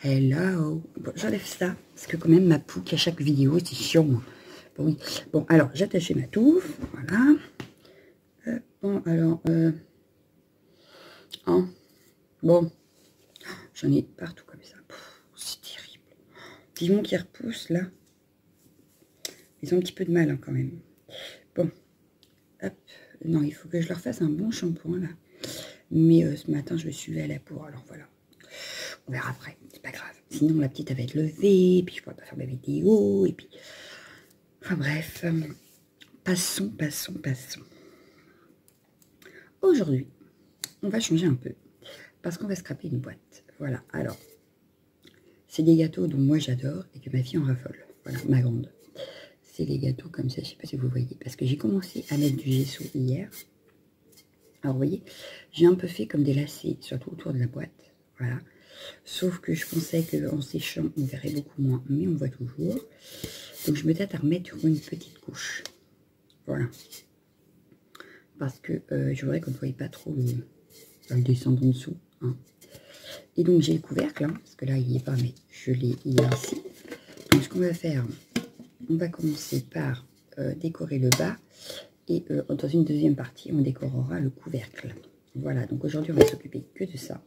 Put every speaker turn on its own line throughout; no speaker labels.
Hello. Bon, j'enlève ça, parce que quand même ma pouque à chaque vidéo, c'est chiant. Bon, oui. Bon, alors, j'ai attaché ma touffe, voilà. Bon, alors, hein, bon, j'en ai partout comme ça. C'est terrible. Vivement qu'ils repoussent, là. Ils ont un petit peu de mal, hein, quand même. Bon, hop. Non, il faut que je leur fasse un bon shampoing, là. Mais ce matin, je me suis levée à la bourre, alors voilà. On verra après, c'est pas grave. Sinon, la petite, elle va être levée, puis je pourrais pas faire ma vidéo, et puis... Enfin bref, passons. Aujourd'hui, on va changer un peu, parce qu'on va scraper une boîte. Voilà, alors, c'est des gâteaux dont moi j'adore, et que ma fille en raffole. Voilà, ma grande. C'est les gâteaux comme ça, je sais pas si vous voyez, parce que j'ai commencé à mettre du gesso hier. Alors, vous voyez, j'ai un peu fait comme des lacets, surtout autour de la boîte. Voilà. Sauf que je pensais qu'en séchant, on verrait beaucoup moins, mais on voit toujours. Donc, je me tâte à remettre une petite couche. Voilà. Parce que je voudrais qu'on ne voyait pas trop le descendre en dessous. Hein. Et donc, j'ai le couvercle, hein, parce que là, il n'y est pas, mais il est ici. Donc, ce qu'on va faire, on va commencer par décorer le bas. Et dans une deuxième partie, on décorera le couvercle. Voilà, donc aujourd'hui, on va s'occuper que de ça.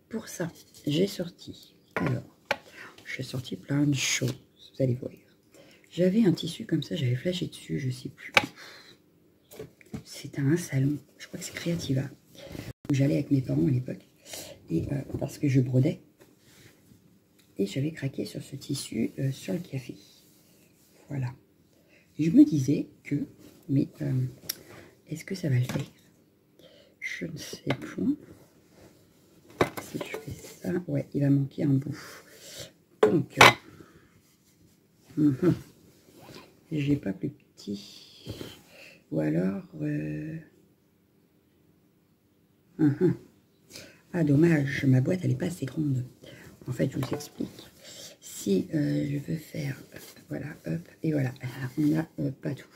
Pour ça, j'ai sorti, plein de choses, vous allez voir. J'avais un tissu comme ça, j'avais flashé dessus, je sais plus. C'est un salon, je crois que c'est Creativa, où j'allais avec mes parents à l'époque, et parce que je brodais, et j'avais craqué sur ce tissu sur le café. Voilà. Et je me disais que, mais est-ce que ça va le faire? Je ne sais point. Si je fais ça, ouais, il va manquer un bout. Donc, j'ai pas plus petit. Ou alors... Ah, dommage, ma boîte, elle n'est pas assez grande. En fait, je vous explique. Si je veux faire... voilà, hop, et voilà. On n'a pas tout.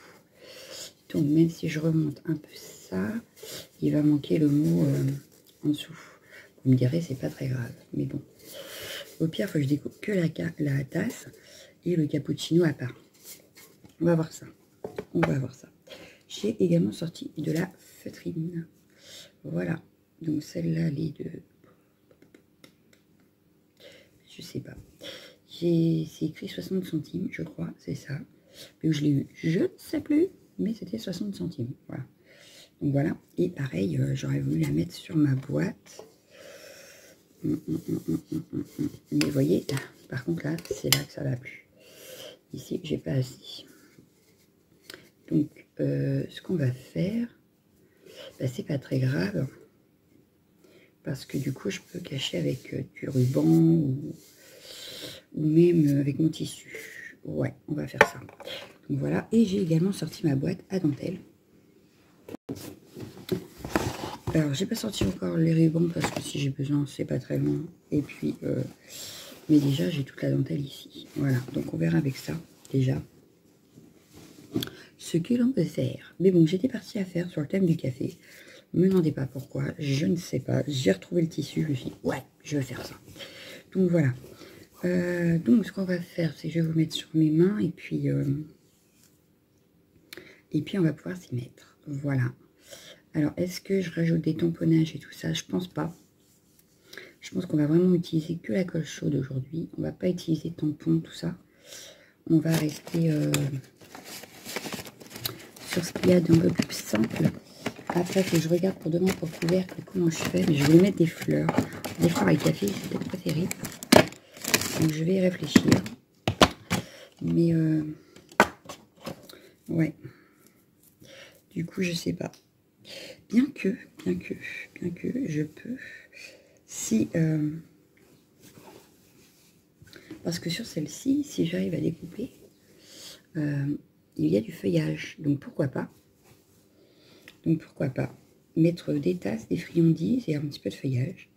Donc, même si je remonte un peu ça, il va manquer le mot en dessous. Vous me direz, c'est pas très grave. Mais bon. Au pire, il faut que je découpe que la tasse et le cappuccino à part. On va voir ça. On va voir ça. J'ai également sorti de la feutrine. Voilà. Donc celle-là, elle est de... Je sais pas. C'est écrit 60 centimes, je crois. C'est ça. Mais où je l'ai eu, je ne sais plus. Mais c'était 60 centimes. Voilà. Donc voilà. Et pareil, j'aurais voulu la mettre sur ma boîte. Mais vous voyez, là, par contre, là, c'est là que ça va plus. Ici, j'ai pas assez. Donc, ce qu'on va faire, bah, c'est pas très grave. Parce que du coup, je peux cacher avec du ruban ou même avec mon tissu. Ouais, on va faire ça. Donc voilà. Et j'ai également sorti ma boîte à dentelle. Alors, j'ai pas sorti encore les rubans parce que si j'ai besoin, c'est pas très loin. Et puis, mais déjà, j'ai toute la dentelle ici. Voilà. Donc, on verra avec ça, déjà, ce que l'on peut faire. Mais bon, j'étais partie à faire sur le thème du café. Me demandez pas pourquoi, je ne sais pas. J'ai retrouvé le tissu, je me suis dit, ouais, je vais faire ça. Donc voilà. Donc ce qu'on va faire, c'est que je vais vous mettre sur mes mains et puis on va pouvoir s'y mettre. Voilà. Alors, est-ce que je rajoute des tamponnages et tout ça? Je pense pas. Je pense qu'on va vraiment utiliser que la colle chaude aujourd'hui. On va pas utiliser de tampons, tout ça. On va rester sur ce qu'il y a d'un peu plus simple. Après, il faut que je regarde pour demain pour le couvercle comment je fais. Mais je vais mettre des fleurs. Des fleurs avec café, c'est peut-être pas terrible. Donc, je vais y réfléchir. Mais, ouais. Du coup, je sais pas. Bien que, je peux... Si... parce que sur celle-ci, si j'arrive à découper, il y a du feuillage. Donc, pourquoi pas mettre des tasses, des friandises et un petit peu de feuillage.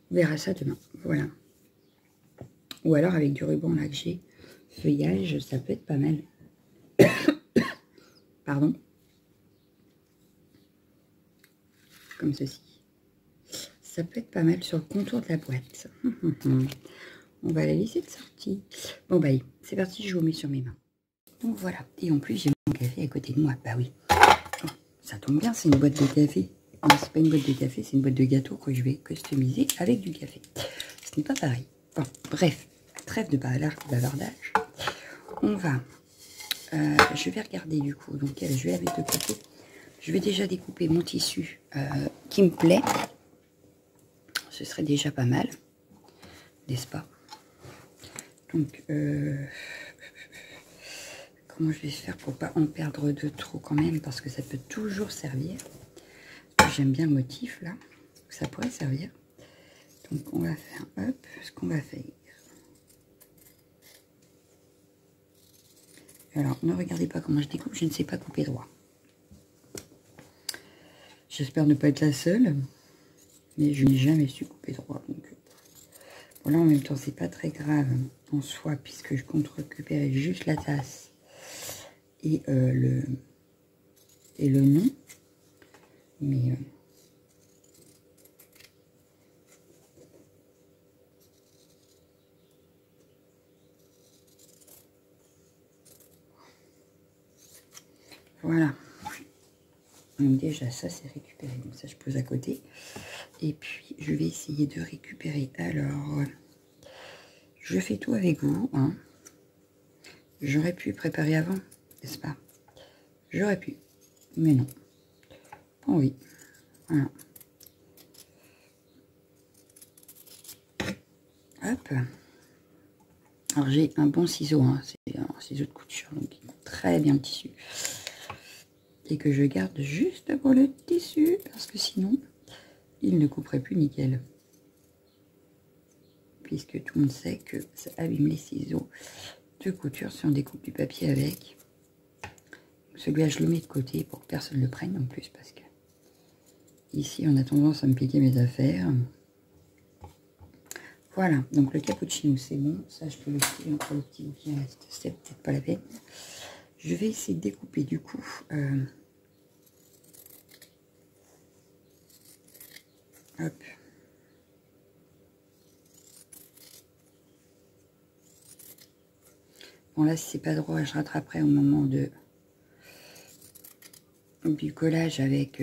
On verra ça demain. Voilà. Ou alors avec du ruban là que j'ai. Feuillage, ça peut être pas mal. Pardon. Comme ceci. Ça peut être pas mal sur le contour de la boîte. On va la laisser de sortie. Bon, bah, c'est parti, je vous mets sur mes mains. Donc voilà. Et en plus, j'ai mon café à côté de moi. Bah oui. Oh, ça tombe bien, c'est une boîte de café. Non, c'est pas une boîte de café, c'est une boîte de gâteau que je vais customiser avec du café. Ce n'est pas pareil. Bon, bref, trêve de bavardage. On va... je vais regarder du coup. Donc, je vais la mettre de côté. Je vais déjà découper mon tissu qui me plaît. Ce serait déjà pas mal. N'est-ce pas? Donc, comment je vais faire pour pas en perdre de trop quand même, parce que ça peut toujours servir. J'aime bien le motif là, ça pourrait servir. Donc on va faire, hop, ce qu'on va faire. Alors, ne regardez pas comment je découpe, je ne sais pas couper droit. J'espère ne pas être la seule, mais je n'ai jamais su couper droit. Donc, bon, là en même temps, c'est pas très grave en soi, puisque je compte récupérer juste la tasse et le nom. Mais voilà. Donc déjà, ça c'est récupéré. Donc ça, je pose à côté. Et puis, je vais essayer de récupérer. Alors, je fais tout avec vous. Hein. J'aurais pu préparer avant, n'est-ce pas? J'aurais pu. Mais non. Bon, oui. Voilà. Hop. Alors, j'ai un bon ciseau. Hein. C'est un ciseau de couture. Donc, il coupe très bien le tissu. Et que je garde juste pour le tissu. Parce que sinon, il ne couperait plus nickel. Puisque tout le monde sait que ça abîme les ciseaux de couture si on découpe du papier avec. Celui-là, je le mets de côté pour que personne ne le prenne en plus. Parce que ici, on a tendance à me piquer mes affaires. Voilà, donc le cappuccino, c'est bon. Ça, je peux le tirer entre le petit bout qui reste. C'est peut-être pas la peine. Je vais essayer de découper du coup. Hop. Bon, là, si c'est pas droit, je rattraperai au moment du collage avec...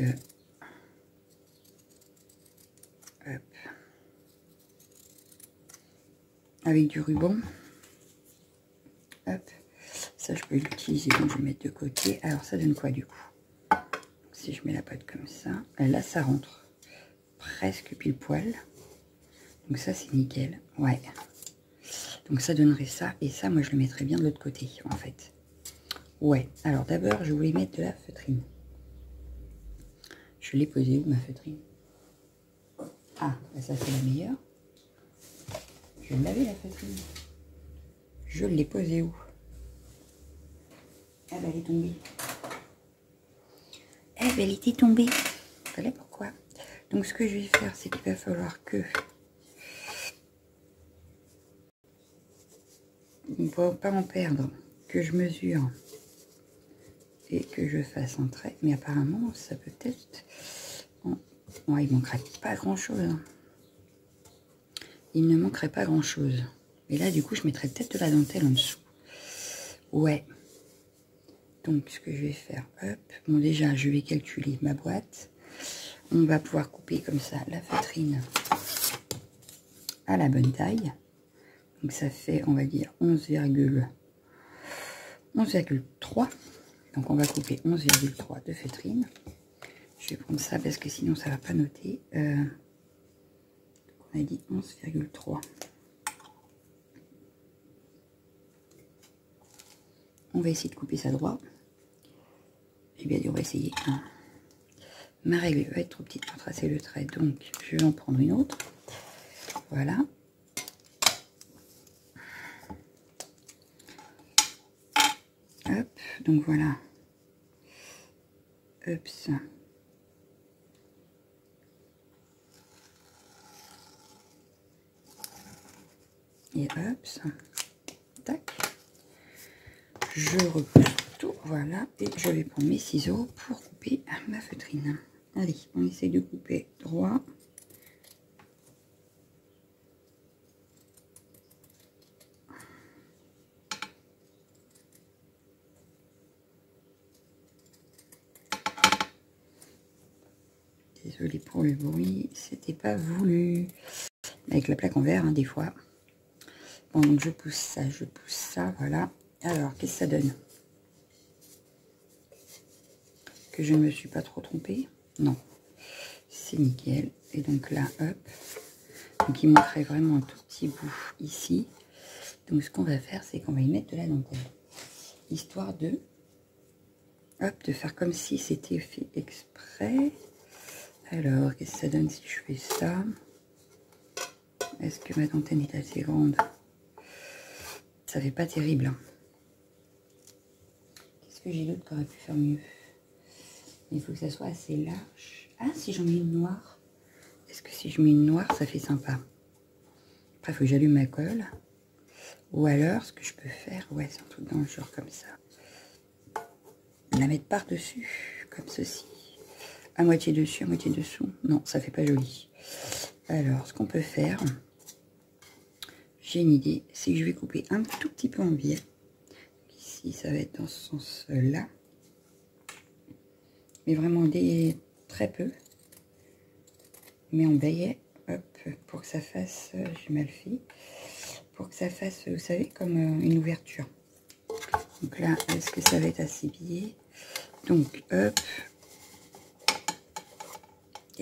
hop. Avec du ruban. Hop. Ça, je peux l'utiliser, donc je vais mettre de côté. Alors, ça donne quoi, du coup? Si je mets la boîte comme ça, là, ça rentre presque pile poil. Donc ça, c'est nickel. Ouais. Donc ça donnerait ça. Et ça, moi, je le mettrais bien de l'autre côté, en fait. Ouais. Alors, d'abord, je voulais mettre de la feutrine. Je l'ai posée où, ma feutrine? Ah, ça, c'est la meilleure. Je l'avais, la feutrine. Je l'ai posée où? Ah, bah, elle est tombée. Eh ben, elle était tombée. Voilà pourquoi. Donc, ce que je vais faire, c'est qu'il va falloir que... pour pas en perdre, que je mesure et que je fasse un trait. Mais apparemment, ça peut être... Ouais, il manquerait pas grand-chose. Hein. Il ne manquerait pas grand-chose. Et là, du coup, je mettrais peut-être de la dentelle en dessous. Ouais. Donc, ce que je vais faire, hop. Bon, déjà, je vais calculer ma boîte. On va pouvoir couper comme ça la feutrine à la bonne taille. Donc, ça fait, on va dire, 11,3. Donc, on va couper 11,3 de feutrine. Je vais prendre ça parce que sinon, ça ne va pas noter. On a dit 11,3. On va essayer de couper ça droit. J'ai bien dit, on va essayer. Hein. Ma règle va être trop petite pour tracer le trait, donc je vais en prendre une autre. Voilà. Hop, donc voilà. Hop, ça. Et hop, ça. Tac. Je repousse tout, voilà. Et je vais prendre mes ciseaux pour couper ma feutrine. Allez, on essaye de couper droit. Désolée pour le bruit, c'était pas voulu. Avec la plaque en verre, hein, des fois. Bon, donc je pousse ça, voilà. Alors, qu'est-ce que ça donne? Que je ne me suis pas trop trompée? Non, c'est nickel. Et donc là, hop. Donc il manquerait vraiment un tout petit bout ici. Donc ce qu'on va faire, c'est qu'on va y mettre de la dentelle. Histoire de, hop, de faire comme si c'était fait exprès. Alors, qu'est-ce que ça donne si je fais ça? Est-ce que ma dentelle est assez grande? Ça fait pas terrible. Hein. Qu'est-ce que j'ai d'autre qui aurait pu faire mieux? Il faut que ça soit assez large. Ah, si j'en mets une noire. Est-ce que si je mets une noire, ça fait sympa? Après, il faut que j'allume ma colle. Ou alors, ce que je peux faire, ouais, c'est un truc dans le genre comme ça. La mettre par-dessus, comme ceci. À moitié dessus, à moitié dessous. Non, ça fait pas joli. Alors, ce qu'on peut faire, j'ai une idée, c'est que je vais couper un tout petit peu en biais. Ici, ça va être dans ce sens-là. Mais vraiment très peu. Mais en biais, hop, pour que ça fasse, j'ai mal fait, pour que ça fasse, vous savez, comme une ouverture. Donc là, est-ce que ça va être assez biais? Donc, hop.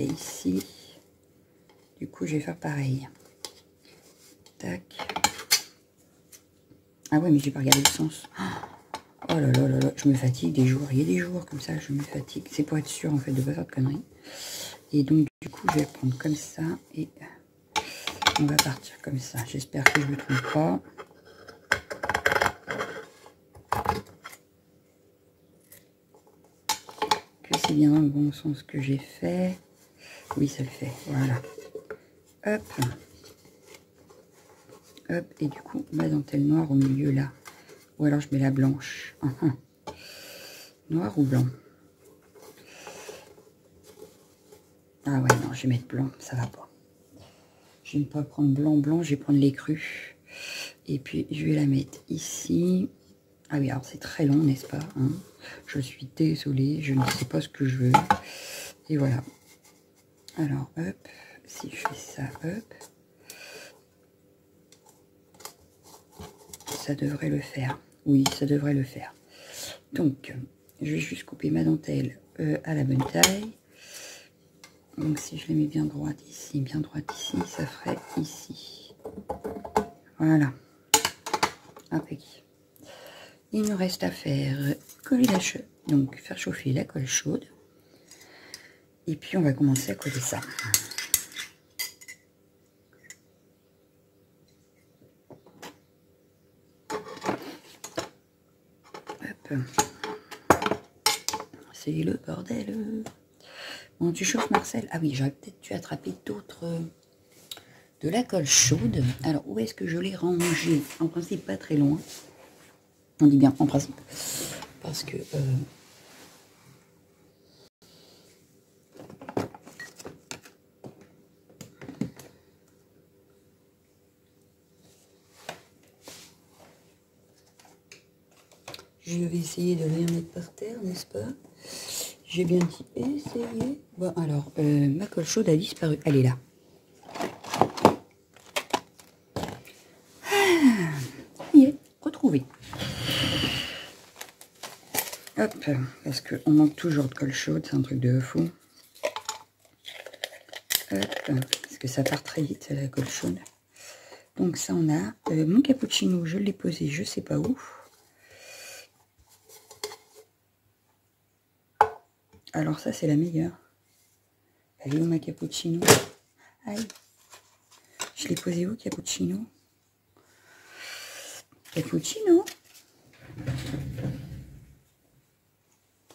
Et ici, du coup, je vais faire pareil. Tac. Ah ouais, mais j'ai pas regardé le sens. Oh là là là là, je me fatigue des jours. Il y a des jours comme ça, je me fatigue. C'est pour être sûr, en fait, de pas faire de conneries. Et donc, du coup, je vais prendre comme ça et on va partir comme ça. J'espère que je ne me trompe pas. Que c'est bien dans le bon sens que j'ai fait. Oui, ça le fait. Voilà. Hop. Hop. Et du coup, ma dentelle noire au milieu là. Ou alors je mets la blanche. Noir ou blanc? Ah ouais, non, je vais mettre blanc. Ça va pas. Je vais ne pas prendre blanc, je vais prendre les crus. Et puis, je vais la mettre ici. Ah oui, alors c'est très long, n'est-ce pas, hein? Je suis désolée, je ne sais pas ce que je veux. Et voilà. Alors, hop, si je fais ça, hop. Ça devrait le faire. Oui, ça devrait le faire. Donc, je vais juste couper ma dentelle à la bonne taille. Donc, si je les mets bien droite ici, ça ferait ici. Voilà. Impeccable. Il nous reste à faire coller la chaude. Donc, faire chauffer la colle chaude. Et puis, on va commencer à coller ça. Hop. C'est le bordel. Bon, tu chauffes, Marcel? Ah oui, j'aurais peut-être dû attraper d'autres... de la colle chaude. Alors, où est-ce que je l'ai rangée? En principe, pas très loin. On dit bien en principe. Parce que... je vais essayer de rien mettre par terre, n'est-ce pas? J'ai bien dit essayer. Bon, alors, ma colle chaude a disparu. Elle est là. Ah, y est, retrouvée. Hop, parce qu'on manque toujours de colle chaude, c'est un truc de fou. Hop, parce que ça part très vite, la colle chaude. Donc ça, on a mon cappuccino, je l'ai posé, je sais pas où. Alors ça, c'est la meilleure. Elle est où ma cappuccino? Aïe. Je l'ai posé où, cappuccino? Cappuccino?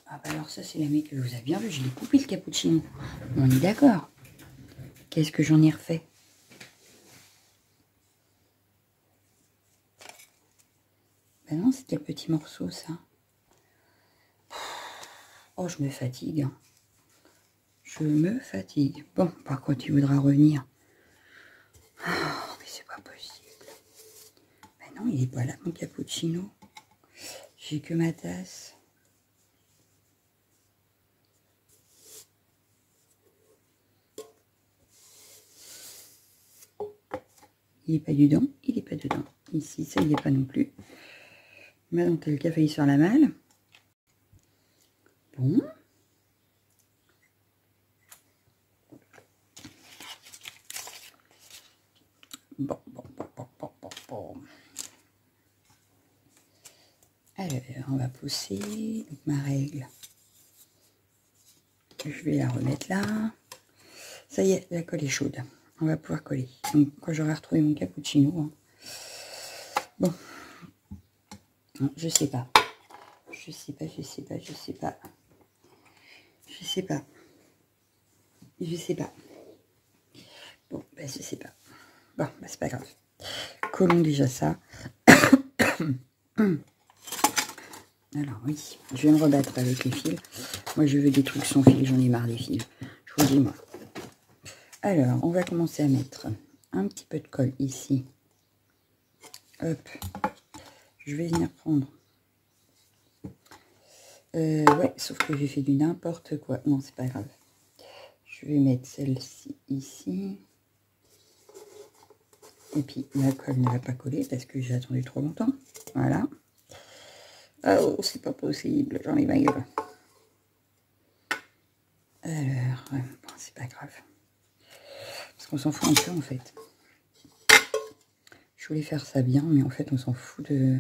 Ah bah alors ça, c'est la meilleure. Vous avez bien vu, je l'ai coupé le cappuccino. On est d'accord. Qu'est-ce que j'en ai refait? Ben non, c'était le petit morceau, ça. Oh, je me fatigue. Je me fatigue. Bon, par contre, il voudra revenir. Oh, mais c'est pas possible. Ben non, il est pas là, mon cappuccino. J'ai que ma tasse. Il n'est pas dedans, il n'est pas dedans. Ici, ça, il n'est pas non plus. Ma dentelle qui a failli se faire la malle. Bon. Bon. Alors, on va pousser. Donc, ma règle. Je vais la remettre là. Ça y est, la colle est chaude. On va pouvoir coller. Donc, quand j'aurai retrouvé mon cappuccino. Hein. Bon. Non, je sais pas. Je sais pas. Bon, ben, je sais pas. Bon, ben, c'est pas grave. Collons déjà ça. Alors oui, je vais me rebattre avec les fils. Moi, je veux des trucs sans fil, j'en ai marre des fils. Je vous dis, moi. Alors, on va commencer à mettre un petit peu de colle ici. Hop. Je vais venir prendre. Ouais, sauf que j'ai fait du n'importe quoi. Non, c'est pas grave. Je vais mettre celle-ci ici. Et puis, la colle ne va pas coller parce que j'ai attendu trop longtemps. Voilà. Oh, c'est pas possible, j'en ai ma gueule. Alors, bon, c'est pas grave. Parce qu'on s'en fout un peu, en fait. Je voulais faire ça bien, mais en fait, on s'en fout de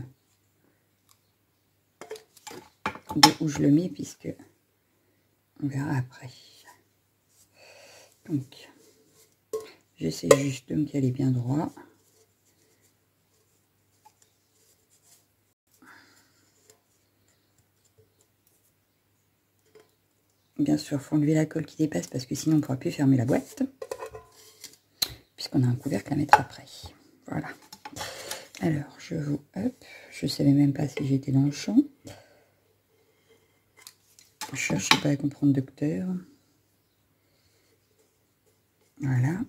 où je le mets, puisque on verra après. Donc, j'essaie juste de me caler bien droit. Bien sûr, il faut enlever la colle qui dépasse, parce que sinon, on ne pourra plus fermer la boîte. Puisqu'on a un couvercle à mettre après. Voilà. Alors, je vous... Hop, je ne savais même pas si j'étais dans le champ. Je cherchais pas à comprendre docteur. Voilà.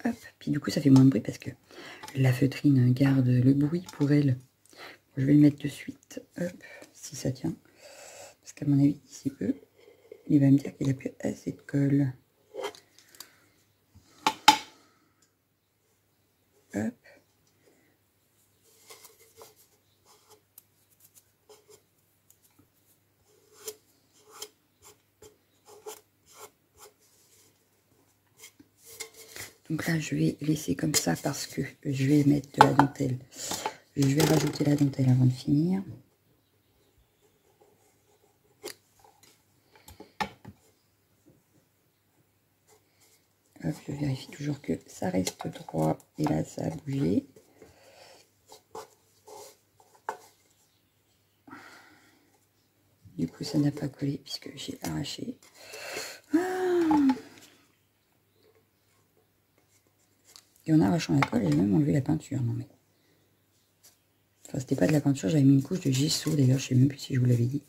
Hop, puis du coup ça fait moins de bruit parce que la feutrine garde le bruit pour elle. Je vais le mettre de suite, hop, si ça tient. Parce qu'à mon avis, d'ici peu, il va me dire qu'il n'a plus assez de colle. Hop. Donc là, je vais laisser comme ça parce que je vais mettre de la dentelle. Je vais rajouter la dentelle avant de finir. Hop, je vérifie toujours que ça reste droit. Et là, ça a bougé. Du coup, ça n'a pas collé puisque j'ai arraché. Et en arrachant la colle, j'ai même enlevé la peinture. Non mais... Enfin, c'était pas de la peinture, j'avais mis une couche de gesso. D'ailleurs, je sais même plus si je vous l'avais dit.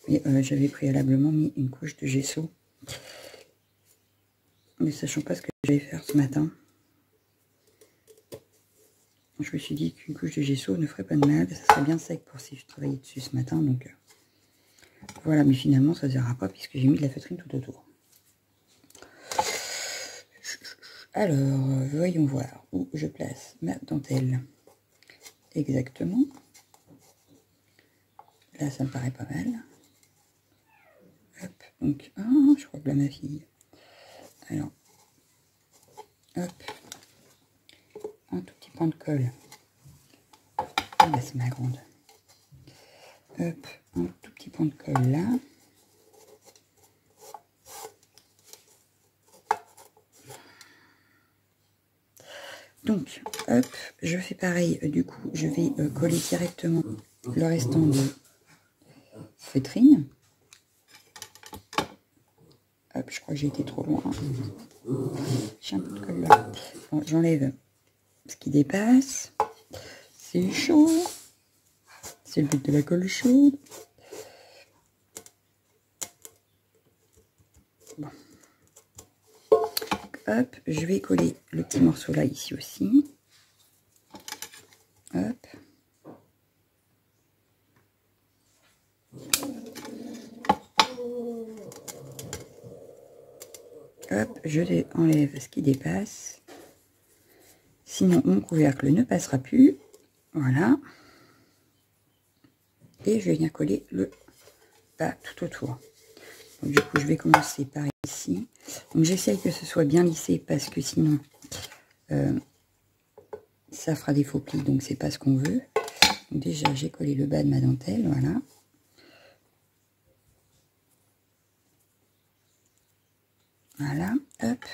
Mais j'avais préalablement mis une couche de gesso. Ne sachant pas ce que j'allais faire ce matin. Je me suis dit qu'une couche de gesso ne ferait pas de mal. Ça serait bien sec pour si je travaillais dessus ce matin. Donc voilà, mais finalement, ça ne sert à pas puisque j'ai mis de la feutrine tout autour. Alors, voyons voir où je place ma dentelle. Exactement. Là, ça me paraît pas mal. Hop, donc, oh, je crois que là, ma fille. Alors, hop, un tout petit point de colle. Ah, bah, c'est ma grande. Hop, un tout petit point de colle là. Donc, hop, je fais pareil. Du coup, je vais coller directement le restant de feutrine. Hop, je crois que j'ai été trop loin. J'ai un peu de colle là. Bon, j'enlève ce qui dépasse. C'est chaud. C'est le but de la colle chaude. Bon. Hop, je vais coller le petit morceau là, ici aussi. Hop. Hop, je enlève ce qui dépasse. Sinon, mon couvercle ne passera plus. Voilà. Et je viens coller le bas tout autour. Donc, du coup, je vais commencer par ici. Donc, j'essaye que ce soit bien lissé parce que sinon, ça fera des faux plis. Donc, c'est pas ce qu'on veut. Donc, déjà, j'ai collé le bas de ma dentelle. Voilà. Voilà. Hop.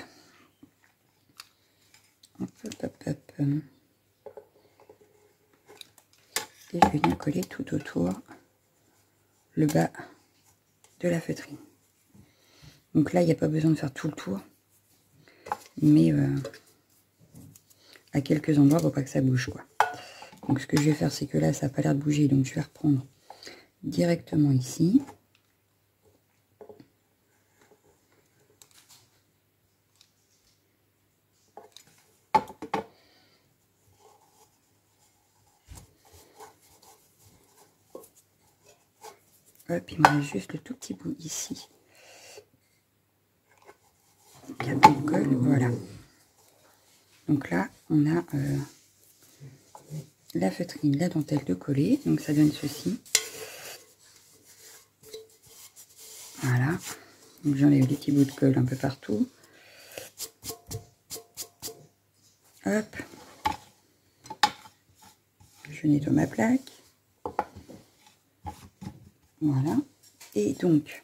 Hop, hop, hop, hop. Et je viens coller tout autour le bas de la feutrine. Donc là, il n'y a pas besoin de faire tout le tour. Mais à quelques endroits, il ne faut pas que ça bouge, quoi. Donc ce que je vais faire, c'est que là, ça n'a pas l'air de bouger. Donc je vais reprendre directement ici. Hop, il me reste juste le tout petit bout ici. Qui a plus de colle, voilà. Donc là, on a la feutrine, la dentelle de coller. Donc ça donne ceci. Voilà. Donc j'enlève des petits bouts de colle un peu partout. Hop. Je nettoie ma plaque. Voilà. Et donc,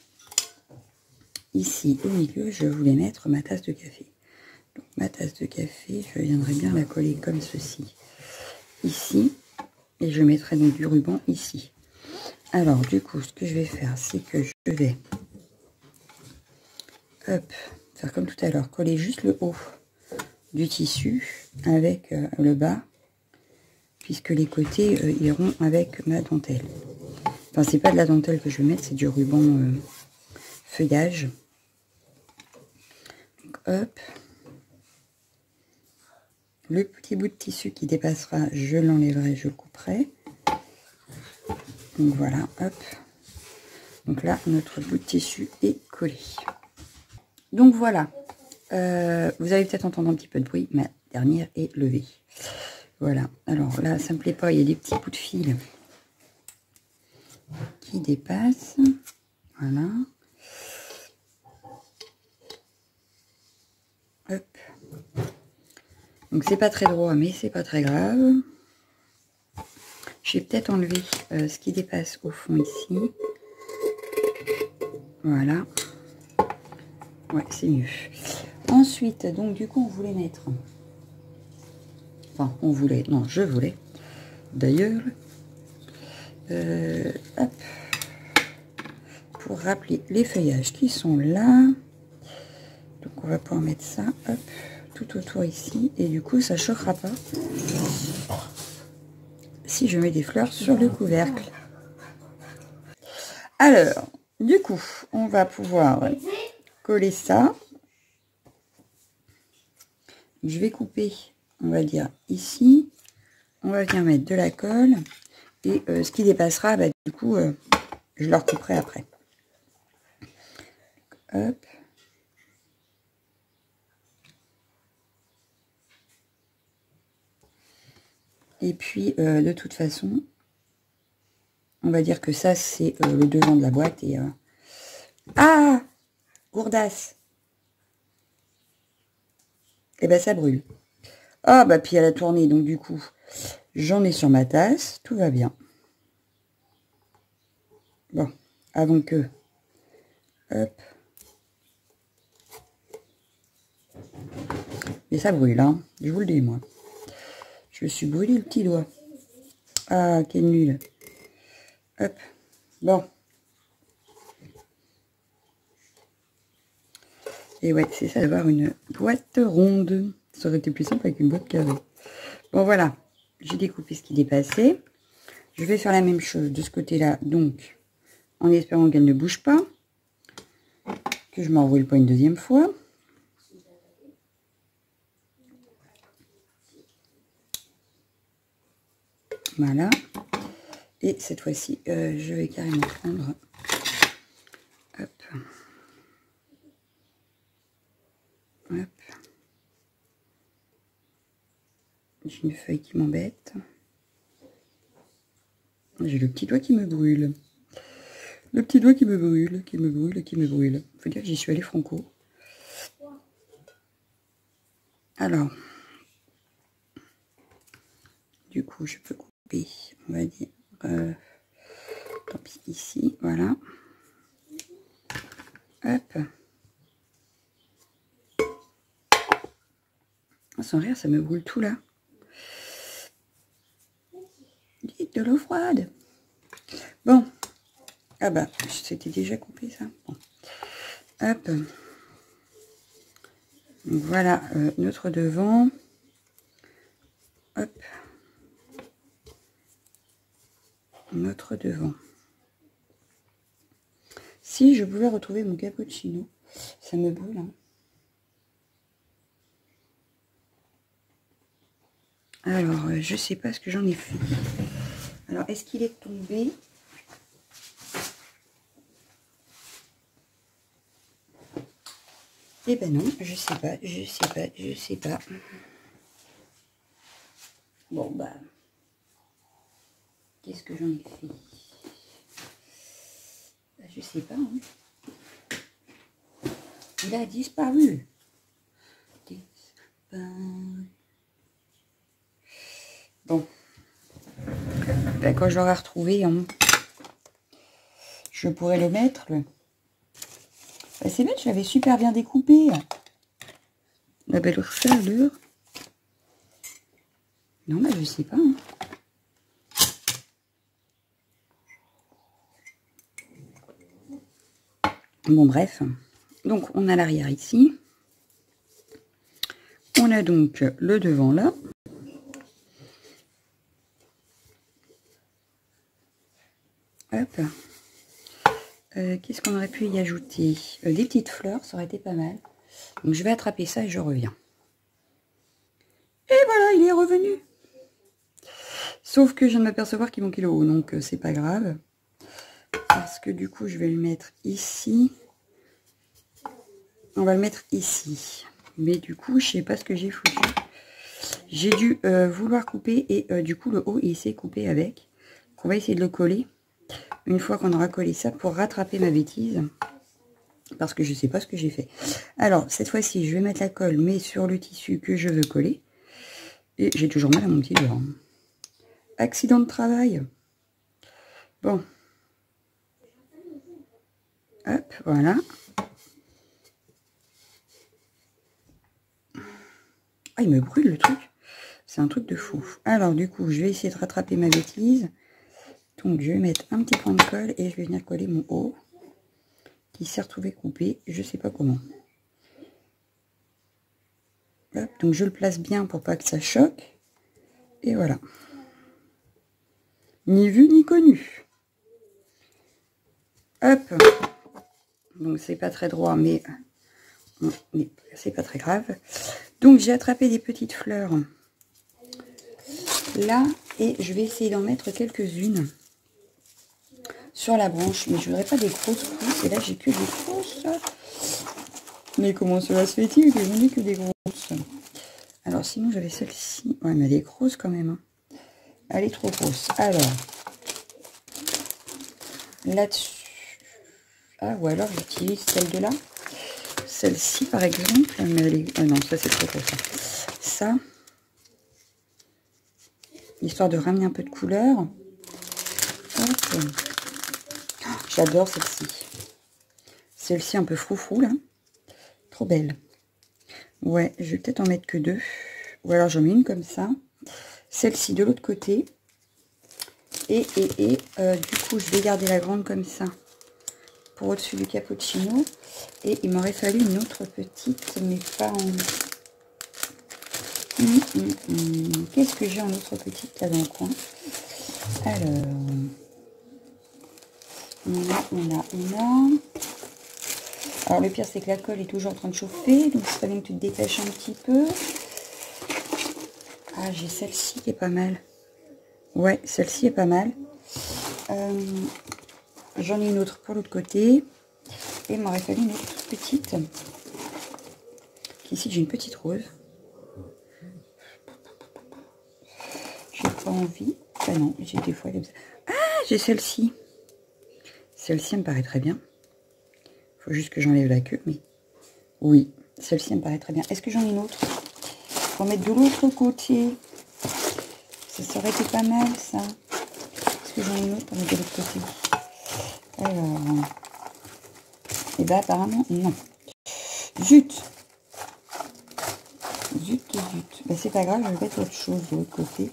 ici au milieu, je voulais mettre ma tasse de café. Donc ma tasse de café, je viendrai bien la coller comme ceci. Ici. Et je mettrai donc du ruban ici. Alors, du coup, ce que je vais faire, c'est que je vais hop, faire comme tout à l'heure, coller juste le haut du tissu avec le bas, puisque les côtés iront avec ma dentelle. Enfin, c'est pas de la dentelle que je vais mettre, c'est du ruban feuillage. Donc, hop. Le petit bout de tissu qui dépassera, je l'enlèverai, je le couperai. Donc voilà, hop. Donc là, notre bout de tissu est collé. Donc voilà. Vous allez peut-être entendre un petit peu de bruit. Ma dernière est levée. Voilà. Alors là, ça me plaît pas. Il y a des petits bouts de fil qui dépassent. Voilà. Hop. Donc c'est pas très droit, mais c'est pas très grave. Je vais peut-être enlever ce qui dépasse au fond ici. Voilà. Ouais, c'est mieux. Ensuite, donc du coup, on voulait mettre... Enfin, on voulait... Non, je voulais. D'ailleurs, hop. Pour rappeler les feuillages qui sont là. Donc on va pouvoir mettre ça, hop, tout autour ici. Et du coup, ça ne choquera pas si je mets des fleurs sur le couvercle. Alors, du coup, on va pouvoir coller ça. Je vais couper, on va dire, ici. On va venir mettre de la colle. Et ce qui dépassera, bah, du coup, je le recouperai après. Hop. Et puis, de toute façon, on va dire que ça, c'est le devant de la boîte. Et, ah, gourdasse. Et ben ça brûle. Ah, bah puis elle a tourné, donc du coup, j'en ai sur ma tasse. Tout va bien. Bon, avant que... Hop. Et ça brûle, hein. Je vous le dis, moi. Je me suis brûlé le petit doigt. Ah, quel nul. Hop. Bon. Et ouais, c'est ça d'avoir une boîte ronde. Ça aurait été plus simple avec une boîte carrée. Bon, voilà. J'ai découpé ce qui dépassait. Je vais faire la même chose de ce côté-là. Donc, en espérant qu'elle ne bouge pas. Que je ne m'enroule pas une deuxième fois. Voilà. Et cette fois-ci, je vais carrément prendre... Hop. Hop. J'ai une feuille qui m'embête. J'ai le petit doigt qui me brûle. Le petit doigt qui me brûle, qui me brûle, qui me brûle. Faut dire que j'y suis allée franco. Alors, du coup, je peux couper, on va dire, tant pis, ici, voilà. Hop. Sans rire, ça me brûle tout là. Dites de l'eau froide. Bon. Ah bah, c'était déjà coupé ça. Bon. Hop. Donc voilà notre devant. Hop. Notre devant. Si je pouvais retrouver mon cappuccino, ça me brûle. Hein. Alors, je sais pas ce que j'en ai fait. Alors, est-ce qu'il est tombé? Eh ben non, je sais pas, je sais pas, je sais pas. Bon, bah, qu'est-ce que j'en ai fait? Bah, je sais pas. Hein. Il a disparu. Bon. Ben, quand je l'aurai retrouvé, hein, je pourrais le mettre. Ben, c'est bête, je l'avais super bien découpé. La belle ourselure. Non, ben, je sais pas. Hein. Bon, bref. Donc, on a l'arrière ici. On a donc le devant là. Hop. Qu'est-ce qu'on aurait pu y ajouter? Des petites fleurs, ça aurait été pas mal. Donc, je vais attraper ça et je reviens. Et voilà, il est revenu. Sauf que je viens de m'apercevoir qu'il manquait le haut, donc c'est pas grave. Parce que du coup, je vais le mettre ici. On va le mettre ici. Mais du coup, je sais pas ce que j'ai foutu. J'ai dû vouloir couper et du coup, le haut, il s'est coupé avec. On va essayer de le coller. Une fois qu'on aura collé ça pour rattraper ma bêtise. Parce que je sais pas ce que j'ai fait. Alors, cette fois-ci, je vais mettre la colle, mais sur le tissu que je veux coller. Et j'ai toujours mal à mon petit doigt. Accident de travail. Bon. Hop, voilà. Ah, il me brûle le truc. C'est un truc de fou. Alors, du coup, je vais essayer de rattraper ma bêtise. Donc, je vais mettre un petit point de colle et je vais venir coller mon haut qui s'est retrouvé coupé. Je sais pas comment. Hop, donc, je le place bien pour pas que ça choque. Et voilà. Ni vu ni connu. Hop. Donc, c'est pas très droit, mais c'est pas très grave. Donc, j'ai attrapé des petites fleurs là et je vais essayer d'en mettre quelques-unes sur la branche, mais je voudrais pas des grosses pousses et là j'ai que des grosses. Mais comment cela se fait-il que j'en ai que des grosses? Alors sinon j'avais celle-ci, ouais, mais elle est grosse quand même, hein. Elle est trop grosse. Alors là-dessus, ah, ou alors j'utilise celle de là, celle-ci par exemple, mais elle est, ah non, ça c'est trop gros, ça, histoire de ramener un peu de couleur. J'adore celle-ci. Celle-ci un peu froufrou là. Trop belle. Ouais, je vais peut-être en mettre que deux. Ou alors j'en mets une comme ça. Celle-ci de l'autre côté. Et du coup, je vais garder la grande comme ça. Pour au-dessus du cappuccino. Et il m'aurait fallu une autre petite, mais pas en... Qu'est-ce que j'ai en autre petite là dans le coin? Alors... On a. Alors le pire c'est que la colle est toujours en train de chauffer, donc il fallait que tu te dépêches un petit peu. Ah, j'ai celle-ci qui est pas mal. Ouais, celle-ci est pas mal. J'en ai une autre pour l'autre côté. Et il m'aurait fallu une autre petite ici j'ai une petite rose. J'ai pas envie. Ah non, j'ai des fois comme ça. Ah, j'ai celle-ci. Celle-ci me paraît très bien. Faut juste que j'enlève la queue, mais oui, celle-ci me paraît très bien. Est-ce que j'en ai une autre? Faut mettre de l'autre côté. Ça aurait été pas mal, ça. Est-ce que j'en ai une autre pour mettre de l'autre côté? Alors, et ben apparemment non. Zut. Zut. Ben, c'est pas grave, je vais mettre autre chose de l'autre côté.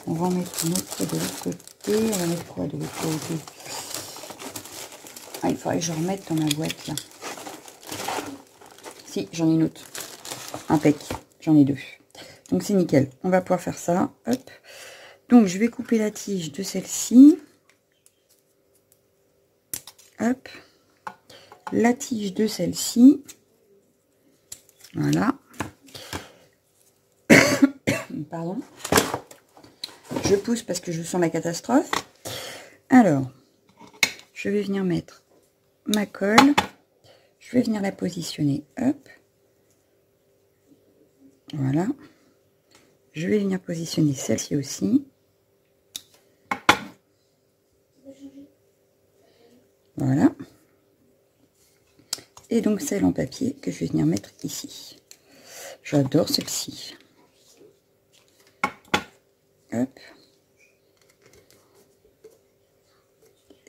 On va en mettre une autre de l'autre côté. On va mettre quoi de l'autre côté? Ah, il faudrait que je remette dans ma boîte là. Si, j'en ai une autre. Impec, j'en ai deux. Donc c'est nickel. On va pouvoir faire ça. Hop. Donc je vais couper la tige de celle-ci. Hop. La tige de celle-ci. Voilà. Pardon. Je pousse parce que je sens la catastrophe. Alors, je vais venir mettre ma colle. Je vais venir la positionner. Hop. Voilà. Je vais venir positionner celle-ci aussi. Voilà. Et donc celle en papier que je vais venir mettre ici. J'adore celle-ci. Hop.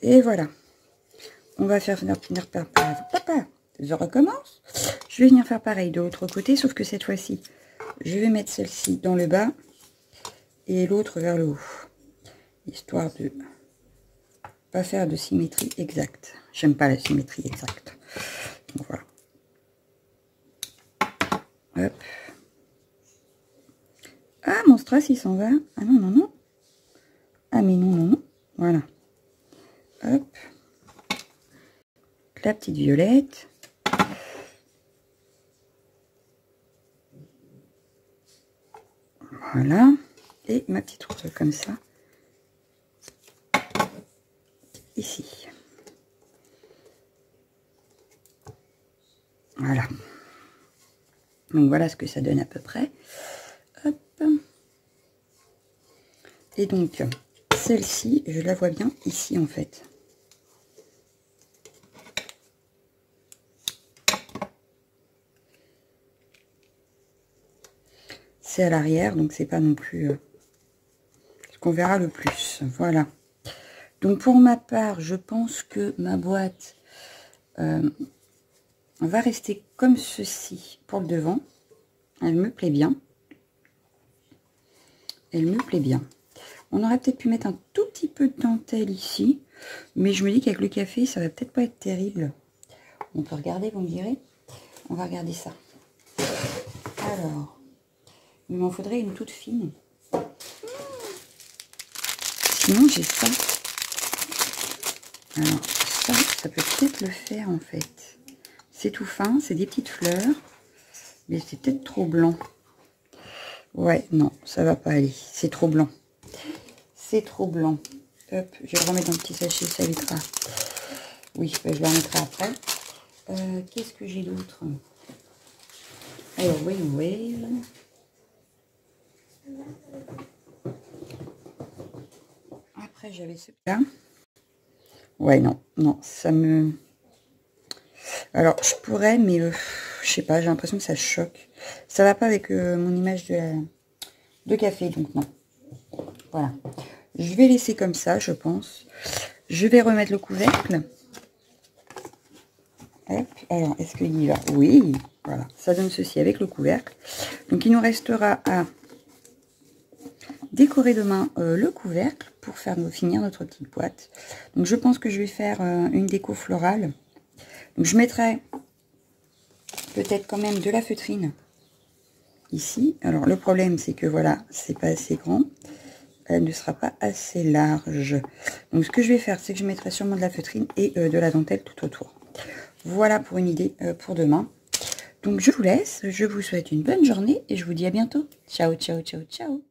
Et voilà. On va faire venir faire pareil. Papa, je recommence. Je vais venir faire pareil de l'autre côté, sauf que cette fois-ci, je vais mettre celle-ci dans le bas et l'autre vers le haut. Histoire de pas faire de symétrie exacte. J'aime pas la symétrie exacte. Donc voilà. Hop. Ah, mon strass, il s'en va. Ah non, non, non. Ah, mais non, non, non. Voilà. Hop. La petite violette. Voilà. Et ma petite rose comme ça. Ici. Voilà. Donc voilà ce que ça donne à peu près. Hop. Et donc, celle-ci, je la vois bien ici en fait. C'est à l'arrière, donc c'est pas non plus ce qu'on verra le plus. Voilà. Donc pour ma part, je pense que ma boîte va rester comme ceci pour le devant. Elle me plaît bien. Elle me plaît bien. On aurait peut-être pu mettre un tout petit peu de dentelle ici, mais je me dis qu'avec le café, ça va peut-être pas être terrible. On peut regarder, vous me direz. On va regarder ça. Alors, il m'en faudrait une toute fine. Sinon, j'ai ça. Alors, ça peut peut-être le faire en fait. C'est tout fin, c'est des petites fleurs, mais c'est peut-être trop blanc. Ouais, non, ça va pas aller. C'est trop blanc. C'est trop blanc. Hop, je vais le remettre dans le petit sachet, ça évitera. Oui, ben, je le remettrai après. Qu'est-ce que j'ai d'autre? Alors, oui. Après, j'avais ce là. Ouais, non, ça me... Alors, je pourrais, mais je sais pas, j'ai l'impression que ça choque. Ça va pas avec mon image de café, donc non. Voilà. Je vais laisser comme ça, je pense. Je vais remettre le couvercle. Hop, alors, est-ce qu'il y va? Oui, voilà. Ça donne ceci avec le couvercle. Donc, il nous restera à décorer demain le couvercle pour finir notre petite boîte. Donc, je pense que je vais faire une déco florale. Donc, je mettrai peut-être quand même de la feutrine ici. Alors, le problème, c'est que voilà, c'est pas assez grand. Elle ne sera pas assez large. Donc, ce que je vais faire, c'est que je mettrai sûrement de la feutrine et de la dentelle tout autour. Voilà pour une idée pour demain. Donc, je vous laisse. Je vous souhaite une bonne journée et je vous dis à bientôt. Ciao, ciao, ciao, ciao.